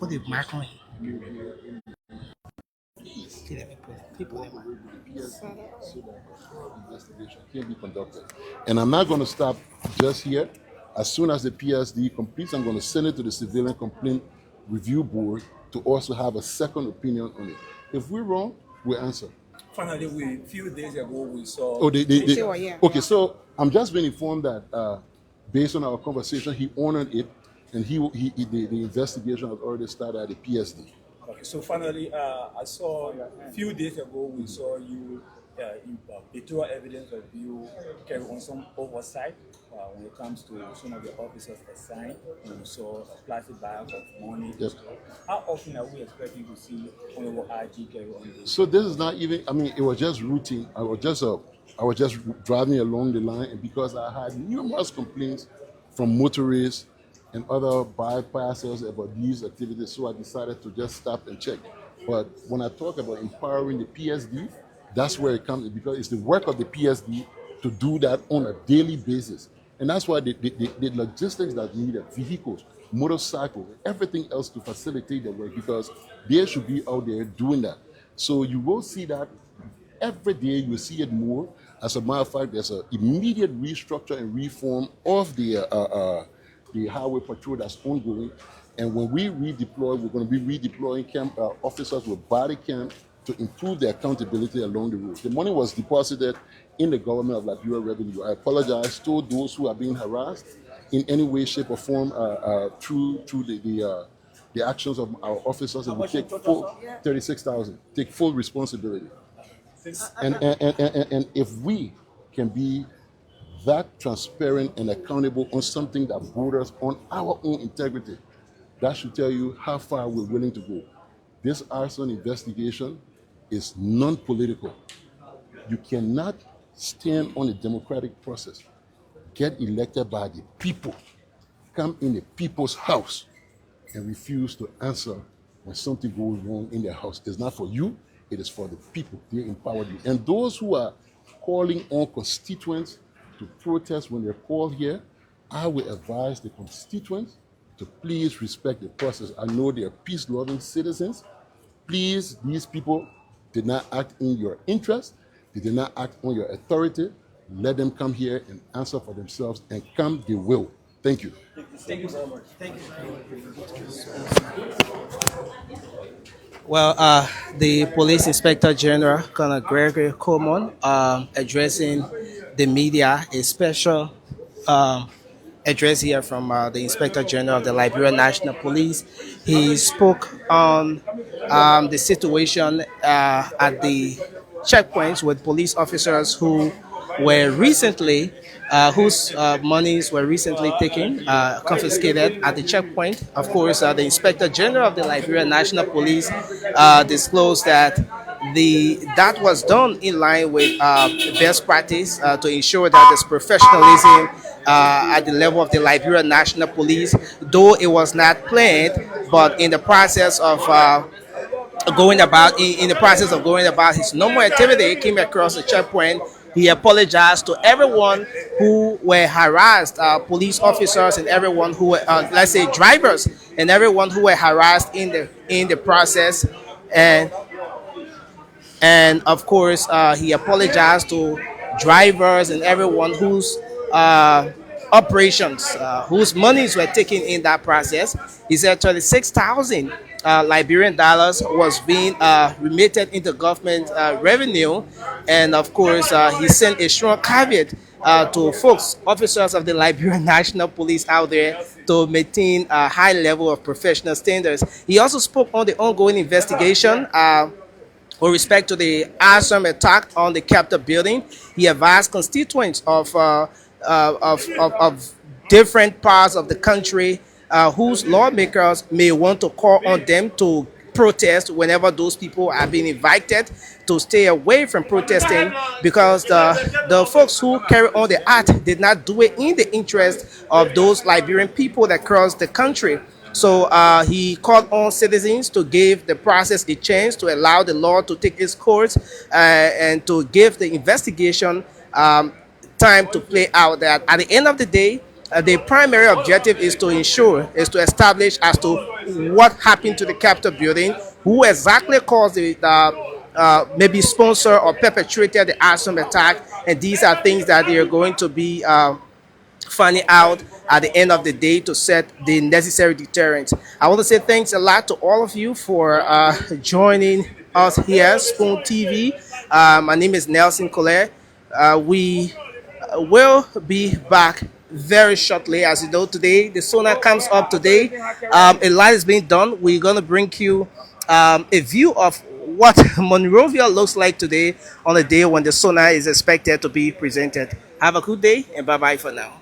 put the mic on. Let me put it. People in my. Investigation can be conducted. And I'm not going to stop just here. As soon as the PSD completes, I'm going to send it to the Civilian Complaint Review Board to also have a second opinion on it. If we're wrong, we'll answer. Finally, a few days ago, we saw. Oh, they Sure, yeah. okay, so I'm just being informed that based on our conversation, he honored it, and the investigation has already started at the PSD. Okay, so finally, I saw a few days ago, we saw you, pictorial evidence of you carry on some oversight when it comes to some of the officers assigned. And we saw a plastic bag of money. Yep. How often are we expecting to see Honorable IG carry on this? So this is not even. I mean, it was just routine. I was just driving along the line, and because I had numerous complaints from motorists and other bypassers about these activities, so I decided to just stop and check. But when I talk about empowering the PSD, that's where it comes, because it's the work of the PSD to do that on a daily basis. And that's why the logistics that needed, vehicles, motorcycles, everything else to facilitate the work, because they should be out there doing that. So you will see that every day, you see it more. As a matter of fact, there's an immediate restructure and reform of the highway patrol that's ongoing. And when we redeploy, we're going to be redeploying officers with body cam to improve the accountability along the road. The money was deposited in the government of Liberia revenue. I apologize to those who are being harassed in any way, shape, or form through the actions of our officers, and we take full 36,000. Take full responsibility. And if we can be that transparent and accountable on something that borders on our own integrity, that should tell you how far we're willing to go. This arson investigation is non-political. You cannot stand on a democratic process, get elected by the people, come in the people's house, and refuse to answer when something goes wrong in their house. It's not for you, it is for the people. They empowered you. And those who are calling on constituents to protest when they're called here, I will advise the constituents to please respect the process. I know they are peace-loving citizens. Please, these people did not act in your interest. They did not act on your authority. Let them come here and answer for themselves, and come they will. Thank you. Thank you very much. Thank you. Well, the Police Inspector General, Colonel Gregory Coleman, addressing the media, a special address here from the Inspector General of the Liberia National Police. He spoke on the situation at the checkpoints with police officers who were recently, whose monies were recently taken, confiscated at the checkpoint. Of course, the Inspector General of the Liberia National Police disclosed that that was done in line with best practice to ensure that there's professionalism at the level of the Liberia National Police, though it was not planned, but in the process of going about his normal activity, he came across the checkpoint. He apologized to everyone who were harassed, police officers and everyone who were, let's say, drivers, and everyone who were harassed in the process. And of course, he apologized to drivers and everyone whose operations, whose monies were taken in that process. He said 26,000 Liberian dollars was being remitted into government revenue. And of course, he sent a strong caveat to folks, officers of the Liberian National Police out there, to maintain a high level of professional standards. He also spoke on the ongoing investigation with respect to the Arson attack on the Capitol building. He advised constituents of different parts of the country whose lawmakers may want to call on them to protest whenever those people are being invited, to stay away from protesting, because the folks who carry on the act did not do it in the interest of those Liberian people that crossed the country. So he called on citizens to give the process a chance, to allow the law to take its course, and to give the investigation time to play out. That at the end of the day, the primary objective is to establish as to what happened to the Capitol building, who exactly caused the maybe sponsor or perpetrated the Arson attack, and these are things that they are going to be finding out at the end of the day to set the necessary deterrent. I want to say thanks a lot to all of you for joining us here, Spoon TV. My name is Nelson Collet. We will be back very shortly. As you know, today the sonar comes up today. A lot is being done. We're going to bring you a view of what Monrovia looks like today on a day when the sonar is expected to be presented. Have a good day and bye bye for now.